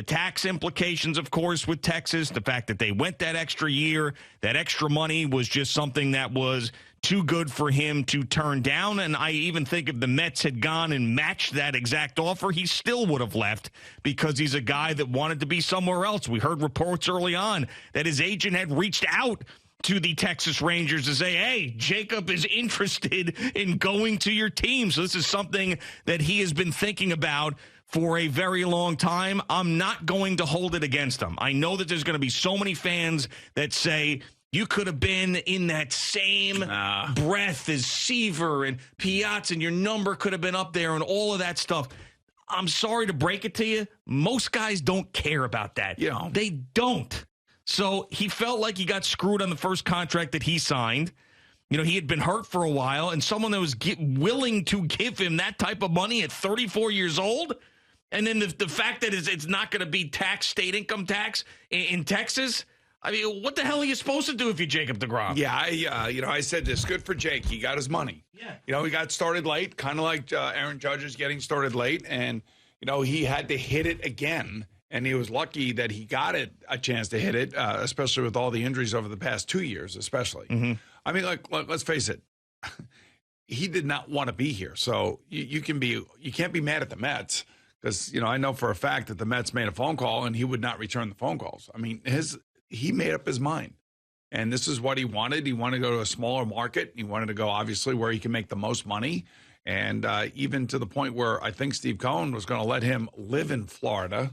The tax implications, of course, with Texas, the fact that they went that extra year, that extra money was just something that was too good for him to turn down. And I even think if the Mets had gone and matched that exact offer, he still would have left because he's a guy that wanted to be somewhere else. We heard reports early on that his agent had reached out to the Texas Rangers to say, hey, Jacob is interested in going to your team. So this is something that he has been thinking about for a very long time. I'm not going to hold it against him. I know that there's going to be so many fans that say, you could have been in that same breath as Seaver and Piazza, and your number could have been up there and all of that stuff. I'm sorry to break it to you. Most guys don't care about that. They don't. So he felt like he got screwed on the first contract that he signed. He had been hurt for a while, and someone that was willing to give him that type of money at 34 years old, and then the fact that it's not going to be state income tax in Texas. I mean, what the hell are you supposed to do if you're Jacob deGrom? Yeah, I said this. Good for Jake. He got his money. Yeah. He got started late, kind of like Aaron Judge is getting started late. And, he had to hit it again. And he was lucky that he got a chance to hit it, especially with all the injuries over the past 2 years, especially. Mm-hmm. I mean, let's face it. He did not want to be here. So you can't be mad at the Mets because, I know for a fact that the Mets made a phone call and he would not return the phone calls. I mean, he made up his mind, and this is what he wanted. He wanted to go to a smaller market. He wanted to go, obviously, where he can make the most money, and even to the point where I think Steve Cohen was going to let him live in Florida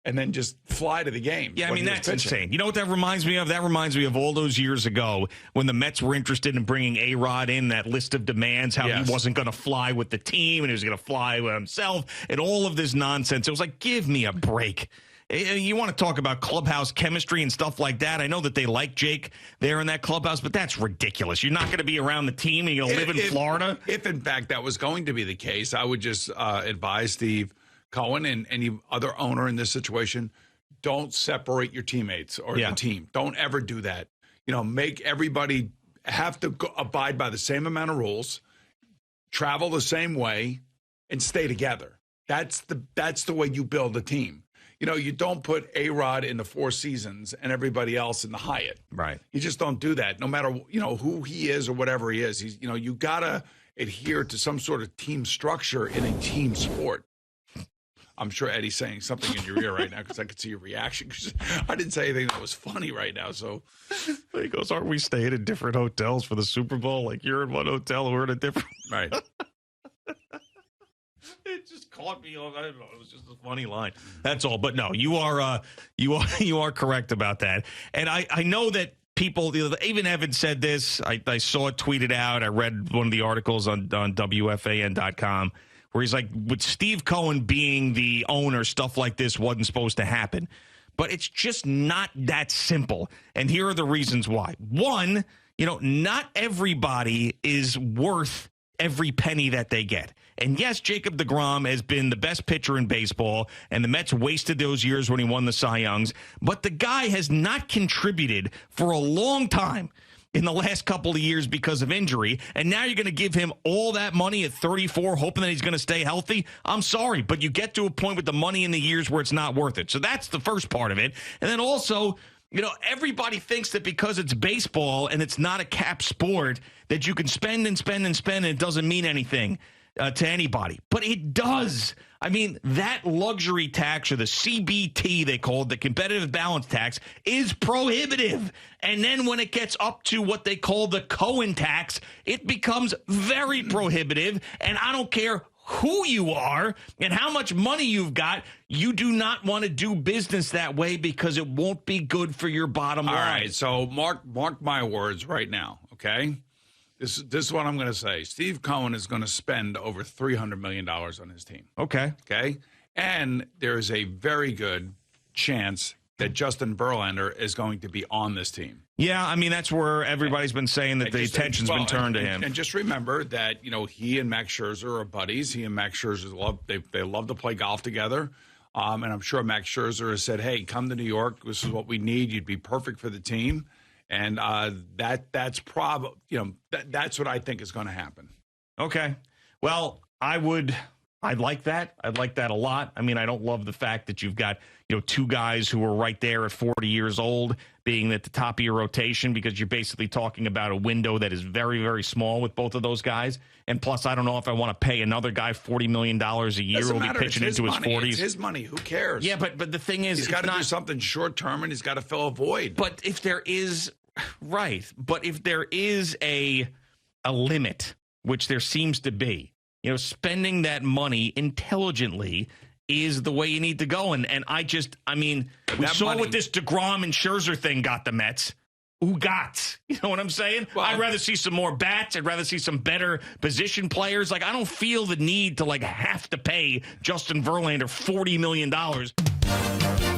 and then just fly to the game. Yeah, I mean, that's insane. You know what that reminds me of? That reminds me of all those years ago when the Mets were interested in bringing A-Rod in, that list of demands, how he wasn't going to fly with the team and he was going to fly with himself, and all of this nonsense. It was like, give me a break. You want to talk about clubhouse chemistry and stuff like that. I know that they like Jake there in that clubhouse, but that's ridiculous. You're not going to be around the team and you're going to live in Florida. If, in fact, that was going to be the case, I would just advise Steve Cohen and any other owner in this situation, don't separate your teammates or the team. Don't ever do that. Make everybody have to abide by the same amount of rules, travel the same way, and stay together. That's the way you build a team. You don't put A-Rod in the Four Seasons and everybody else in the Hyatt. Right. You just don't do that, no matter, who he is or whatever he is. He's, you got to adhere to some sort of team structure in a team sport. I'm sure Eddie's saying something in your ear right now because I could see your reaction. I didn't say anything that was funny right now. So he goes, aren't we staying in different hotels for the Super Bowl? Like you're in one hotel, we're in a different. Right. It just caught me off. I don't know. It was just a funny line. That's all. But no, you are correct about that. And I know that people, even Evan said this. I saw it tweeted out. I read one of the articles on wfan.com where he's like, with Steve Cohen being the owner, stuff like this wasn't supposed to happen. But it's just not that simple. And here are the reasons why. One, not everybody is worth every penny that they get. And yes, Jacob deGrom has been the best pitcher in baseball, and the Mets wasted those years when he won the Cy Youngs. But the guy has not contributed for a long time in the last couple of years because of injury. And now you're going to give him all that money at 34, hoping that he's going to stay healthy. I'm sorry, but you get to a point with the money in the years where it's not worth it. So that's the first part of it. And then also, everybody thinks that because it's baseball and it's not a cap sport that you can spend and spend and spend and it doesn't mean anything to anybody. But it does. I mean, that luxury tax, or the CBT they call it, the competitive balance tax, is prohibitive. And then when it gets up to what they call the Cohen tax, it becomes very prohibitive. And I don't care who you are and how much money you've got, you do not want to do business that way because it won't be good for your bottom line. All right, so mark my words right now, okay? This is what I'm going to say. Steve Cohen is going to spend over $300 million on his team. Okay. Okay? And there is a very good chance that Justin Verlander is going to be on this team. Yeah, I mean, that's where everybody's been saying that the attention's been turned to him. And just remember that, he and Max Scherzer are buddies. He and Max Scherzer they love to play golf together. And I'm sure Max Scherzer has said, hey, come to New York. This is what we need. You'd be perfect for the team. And that's probably, that's what I think is going to happen. Okay. Well, I'd like that. I'd like that a lot. I mean, I don't love the fact that you've got, two guys who are right there at 40 years old being at the top of your rotation, because you're basically talking about a window that is very, very small with both of those guys. And plus, I don't know if I want to pay another guy $40 million a year who'll be pitching into his 40s. It's his money. Who cares? Yeah, but the thing is, he's got to do something short term, and he's got to fill a void. But if there is a limit, which there seems to be, spending that money intelligently is the way you need to go. And we saw what this deGrom and Scherzer thing got the Mets. Who got? You know what I'm saying? Well, I'd rather see some more bats. I'd rather see some better position players. I don't feel the need to have to pay Justin Verlander $40 million.